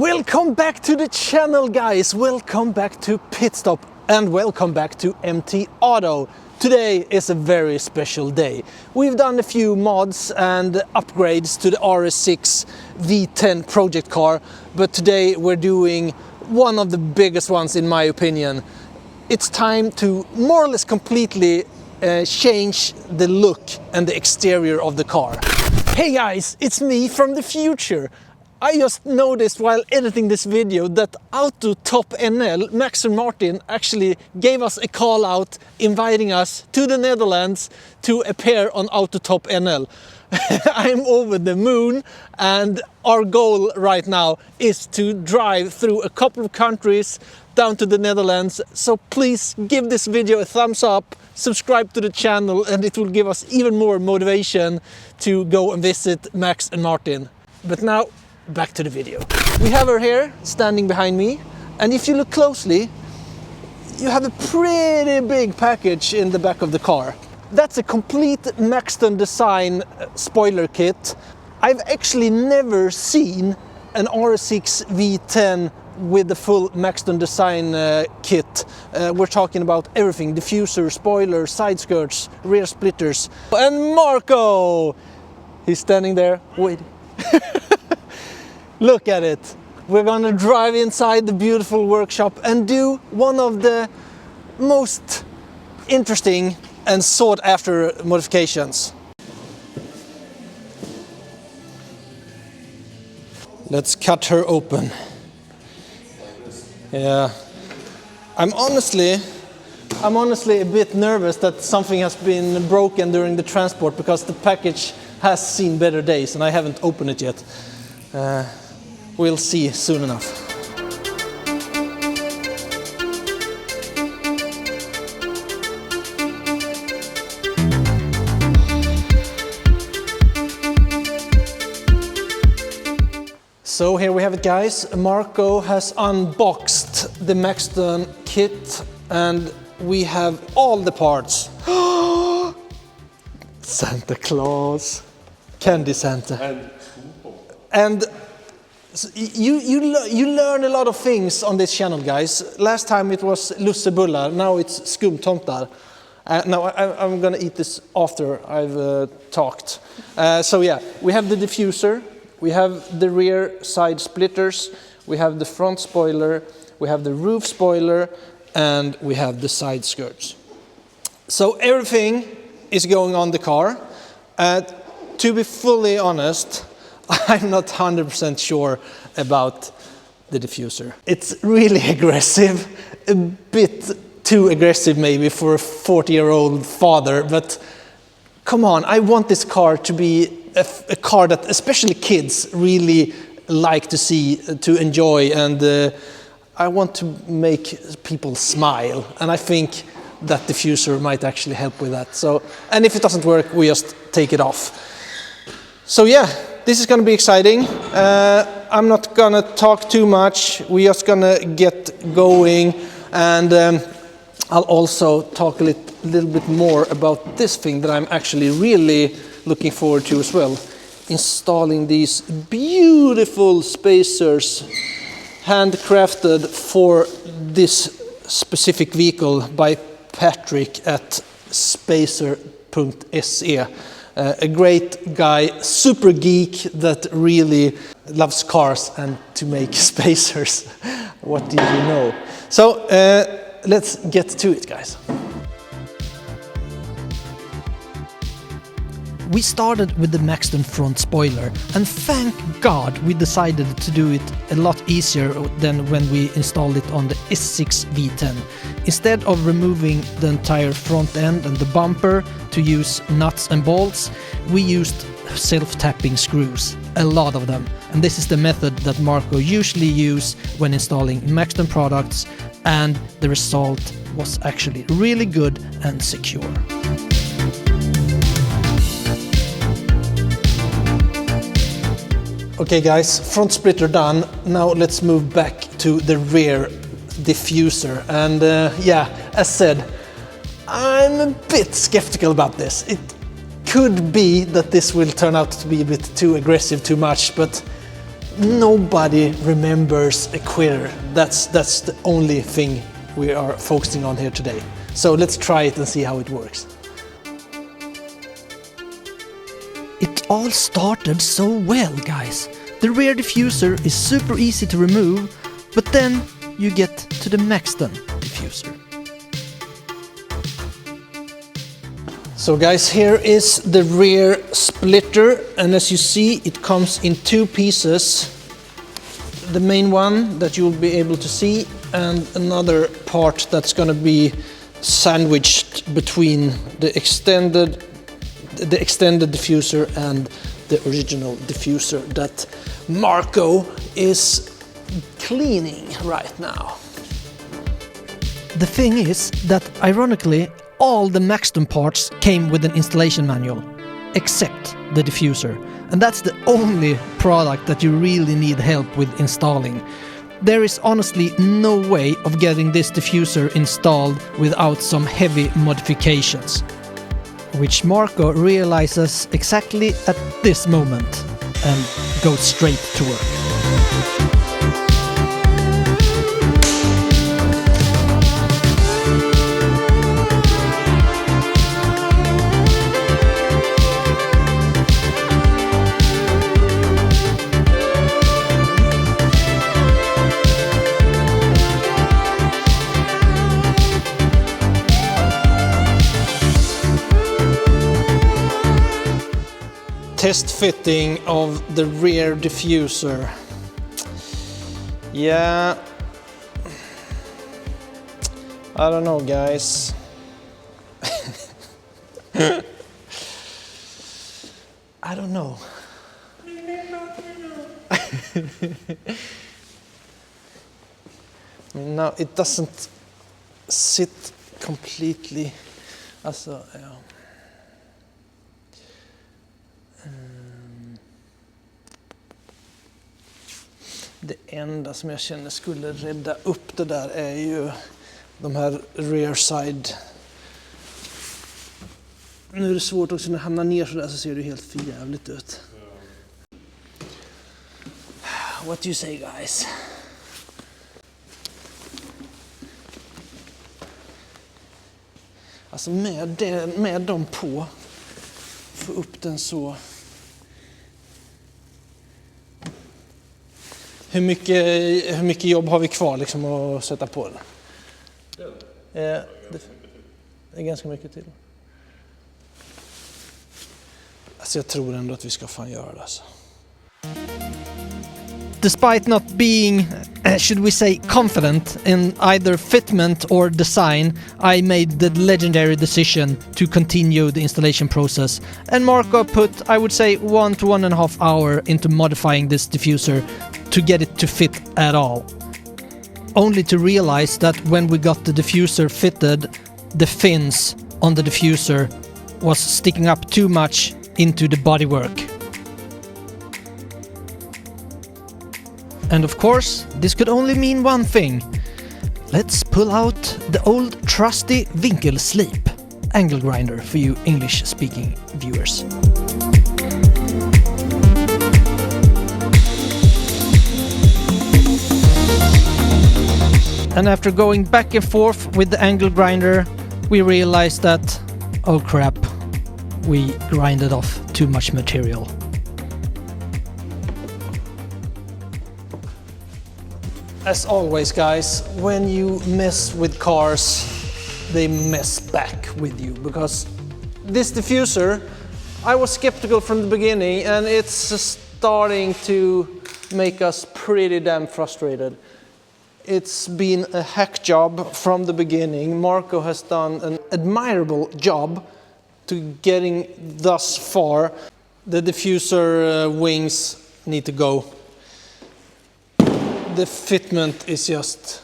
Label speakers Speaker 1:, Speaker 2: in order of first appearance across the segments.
Speaker 1: Welcome back to the channel, guys. Welcome back to Pitstop and welcome back to MT Auto. Today is a very special day. We've done a few mods and upgrades to the RS6 V10 project car, but today we're doing one of the biggest ones in my opinion. It's time to more or less completely change the look and the exterior of the car. Hey guys, it's me from the future. I just noticed while editing this video that AutoTopNL, Max and Martin, actually gave us a call out inviting us to the Netherlands to appear on AutoTopNL. I'm over the moon and our goal right now is to drive through a couple of countries down to the Netherlands. So please give this video a thumbs up, subscribe to the channel, and it will give us even more motivation to go and visit Max and Martin. But now, back to the video. We have her here standing behind me, and if you look closely you have a pretty big package in the back of the car. That's a complete Maxton design spoiler kit. I've actually never seen an RS6 V10 with the full Maxton design kit. We're talking about everything: diffuser, spoiler, side skirts, rear splitters. And Marco! He's standing there waiting. Look at it. We're gonna drive inside the beautiful workshop and do one of the most interesting and sought after modifications. Let's cut her open. Yeah. I'm honestly a bit nervous that something has been broken during the transport, because the package has seen better days and I haven't opened it yet. We'll see soon enough. So here we have it, guys. Marco has unboxed the Maxton kit and we have all the parts. Santa Claus, Candy Santa. And so you learn a lot of things on this channel, guys. Last time it was lussebullar, now it's skumtomtar. Now I'm gonna eat this after I've talked. So yeah, we have the diffuser, we have the rear side splitters, we have the front spoiler, we have the roof spoiler, and we have the side skirts. So everything is going on the car. To be fully honest, I'm not 100% sure about the diffuser. It's really aggressive, a bit too aggressive maybe for a 40-year-old father, but come on, I want this car to be a car that especially kids really like to see, to enjoy, and I want to make people smile, and I think that diffuser might actually help with that. So, and if it doesn't work, we just take it off. So yeah, this is gonna be exciting. I'm not gonna talk too much. We're just gonna get going, and I'll also talk a little bit more about this thing that I'm actually really looking forward to as well. Installing these beautiful spacers, handcrafted for this specific vehicle by Patrick at spacer.se. A great guy, super geek that really loves cars and to make spacers. What did you know? So let's get to it, guys. We started with the Maxton front spoiler, and thank God we decided to do it a lot easier than when we installed it on the S6 V10. Instead of removing the entire front end and the bumper to use nuts and bolts, we used self-tapping screws, a lot of them. And this is the method that Marco usually uses when installing Maxton products, and the result was actually really good and secure. Okay guys, front splitter done. Now let's move back to the rear diffuser. And yeah, as said, I'm a bit skeptical about this. It could be that this will turn out to be a bit too aggressive, too much, but nobody remembers a quitter. That's the only thing we are focusing on here today. So let's try it and see how it works.
Speaker 2: It all started so well, guys. The rear diffuser is super easy to remove, but then you get to the Maxton diffuser.
Speaker 1: So guys, here is the rear splitter, and as you see, it comes in two pieces. The main one that you'll be able to see, and another part that's going to be sandwiched between the extended diffuser and the original diffuser that Marco is cleaning right now.
Speaker 2: The thing is that, ironically, all the Maxton parts came with an installation manual, except the diffuser. And that's the only product that you really need help with installing. There is honestly no way of getting this diffuser installed without some heavy modifications, which Marco realizes exactly at this moment and goes straight to work.
Speaker 1: Test fitting of the rear diffuser. Yeah, I don't know, guys. I don't know. No, it doesn't sit completely. Alltså, ja. Det enda som jag känner skulle rädda upp det där är ju de här rear side. Nu är det svårt också när det hamnar ner så där, så ser det helt förjävligt ut. What do you say, guys? Alltså med dem på, få upp den så. Hur mycket jobb har vi kvar liksom att sätta på den? Det är ganska mycket till. Alltså jag tror ändå att vi ska fan göra det alltså.
Speaker 2: Despite not being, should we say, confident in either fitment or design, I made the legendary decision to continue the installation process, and Marco put, I would say, 1 to 1.5 hours into modifying this diffuser to get it to fit at all. Only to realize that when we got the diffuser fitted, the fins on the diffuser was sticking up too much into the bodywork. And of course, this could only mean one thing. Let's pull out the old trusty vinkelsleep angle grinder for you English-speaking viewers. And after going back and forth with the angle grinder, we realized that, oh crap, we grinded off too much material.
Speaker 1: As always, guys, when you mess with cars, they mess back with you, because this diffuser, I was skeptical from the beginning, and it's starting to make us pretty damn frustrated. It's been a hack job from the beginning. Marco has done an admirable job to getting thus far. The diffuser wings need to go. The fitment is just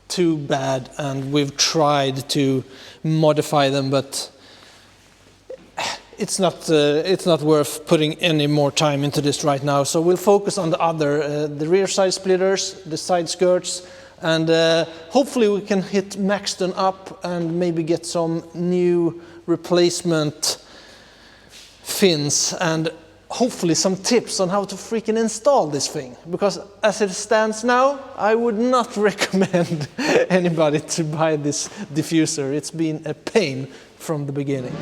Speaker 1: too bad, and we've tried to modify them, but it's not worth putting any more time into this right now. So we'll focus on the other, the rear side splitters, the side skirts, and hopefully we can hit Maxton up and maybe get some new replacement fins. And hopefully some tips on how to freaking install this thing, because as it stands now, I would not recommend anybody to buy this diffuser. It's been a pain from the beginning.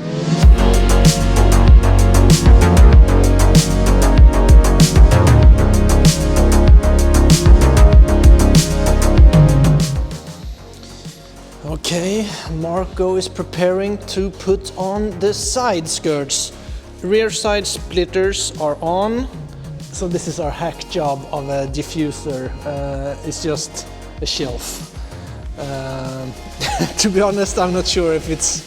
Speaker 1: Okay, Marco is preparing to put on the side skirts. Rear side splitters are on. So this is our hack job of a diffuser. It's just a shelf. To be honest, I'm not sure if it's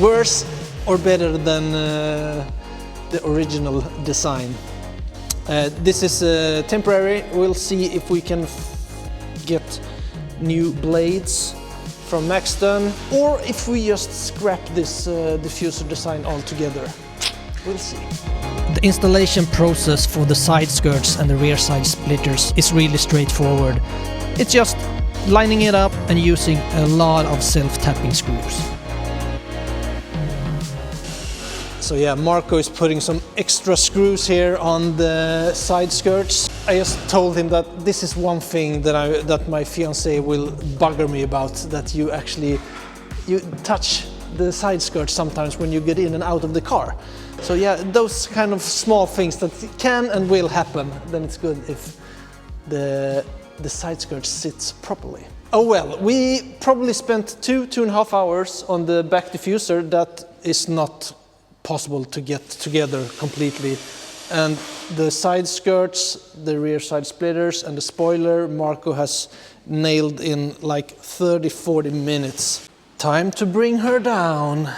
Speaker 1: worse or better than the original design. This is temporary. We'll see if we can get new blades from Maxton, or if we just scrap this diffuser design altogether. We'll see.
Speaker 2: The installation process for the side skirts and the rear side splitters is really straightforward. It's just lining it up and using a lot of self-tapping screws.
Speaker 1: So yeah, Marco is putting some extra screws here on the side skirts. I just told him that this is one thing that my fiancée will bugger me about, that you touch the side skirts sometimes when you get in and out of the car. So yeah, those kind of small things that can and will happen, then it's good if the side skirt sits properly. Oh well, we probably spent 2.5 hours on the back diffuser. That is not possible to get together completely. And the side skirts, the rear side splitters and the spoiler, Marco has nailed in like 30-40 minutes. Time to bring her down.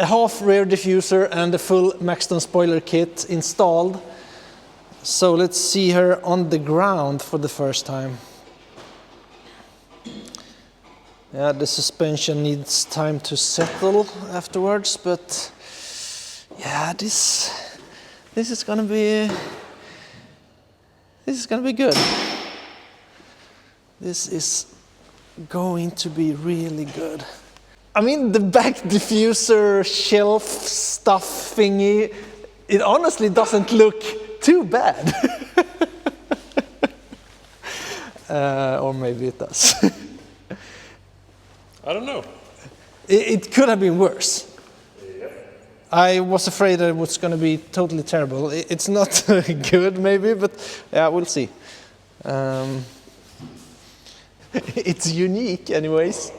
Speaker 1: A half rear diffuser and the full Maxton spoiler kit installed. So let's see her on the ground for the first time. Yeah, the suspension needs time to settle afterwards, but yeah, this is gonna be good. This is going to be really good. I mean, the back diffuser shelf stuff thingy, it honestly doesn't look too bad. Or maybe it does.
Speaker 3: I don't know.
Speaker 1: It could have been worse.
Speaker 3: Yep.
Speaker 1: I was afraid that it was going to be totally terrible. It's not good, maybe, but yeah, we'll see. It's unique, anyways.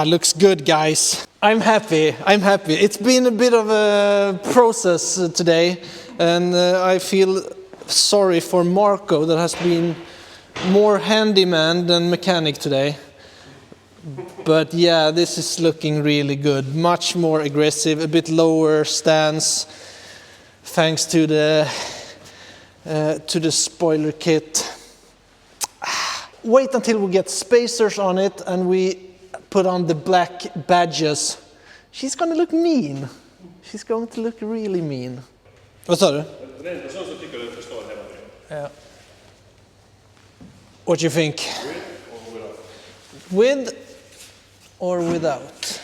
Speaker 1: Looks good, guys. I'm happy. It's been a bit of a process today, and I feel sorry for Marco that has been more handyman than mechanic today. But yeah, this is looking really good. Much more aggressive, a bit lower stance, thanks to the spoiler kit. Wait until we get spacers on it and we put on the black badges. She's gonna look mean. She's going to look really mean. Vad sa du? Yeah. What do you think? With or without?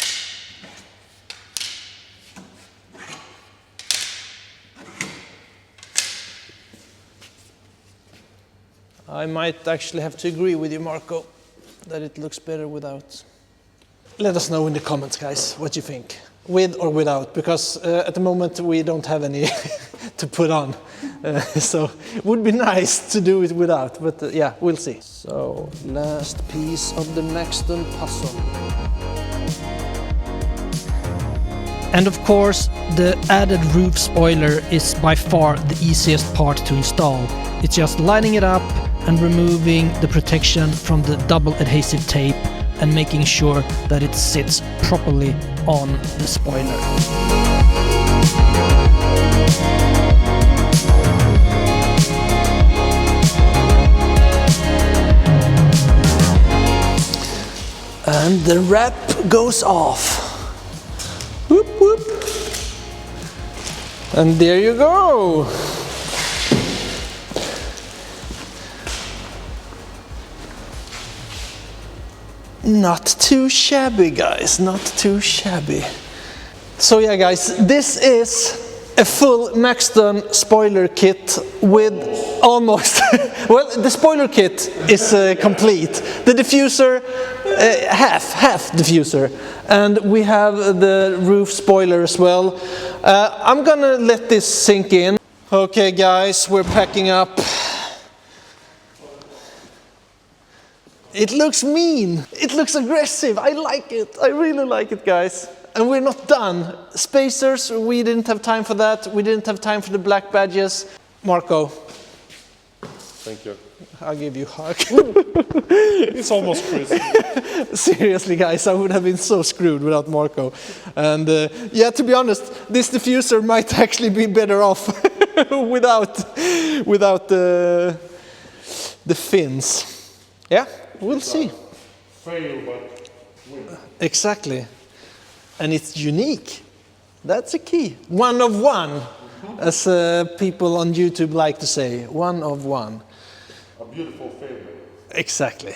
Speaker 1: I might actually have to agree with you, Marco, that it looks better without. Let us know in the comments, guys, what you think. With or without, because at the moment we don't have any to put on. So it would be nice to do it without, but yeah, we'll see. So, last piece of the Maxton puzzle.
Speaker 2: And of course, the added roof spoiler is by far the easiest part to install. It's just lining it up and removing the protection from the double adhesive tape and making sure that it sits properly on the spoiler.
Speaker 1: And the wrap goes off. Whoop, whoop. And there you go. Not too shabby, guys, not too shabby. So yeah, guys, this is a full Maxton spoiler kit with almost, well, the spoiler kit is complete. The diffuser, half diffuser. And we have the roof spoiler as well. I'm gonna let this sink in. Okay guys, we're packing up. It looks mean, it looks aggressive, I like it, I really like it guys. And we're not done. Spacers, we didn't have time for that, we didn't have time for the black badges. Marco.
Speaker 3: Thank you.
Speaker 1: I'll give you a hug.
Speaker 3: It's almost crazy.
Speaker 1: Seriously guys, I would have been so screwed without Marco. And yeah, to be honest, this diffuser might actually be better off without the fins. Yeah, we'll see.
Speaker 3: Fail, but win.
Speaker 1: Exactly. And it's unique. That's a key. One of one, as people on YouTube like to say. One of one.
Speaker 3: A beautiful failure.
Speaker 1: Exactly.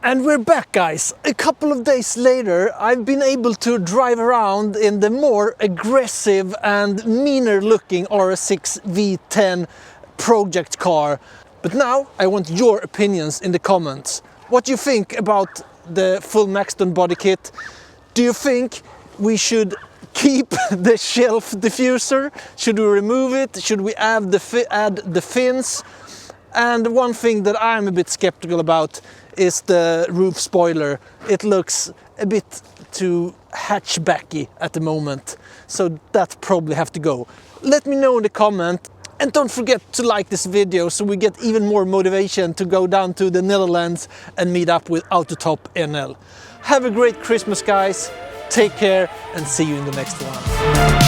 Speaker 1: And we're back guys. A couple of days later I've been able to drive around in the more aggressive and meaner looking RS6 V10 project car. But now I want your opinions in the comments. What do you think about the full Maxton body kit? Do you think we should keep the shelf diffuser? Should we remove it? Should we add the fins? And one thing that I'm a bit skeptical about is the roof spoiler. It looks a bit too hatchbacky at the moment, so that probably have to go. Let me know in the comment, and don't forget to like this video so we get even more motivation to go down to the Netherlands and meet up with AutoTopNL. Have a great Christmas guys, take care and see you in the next one.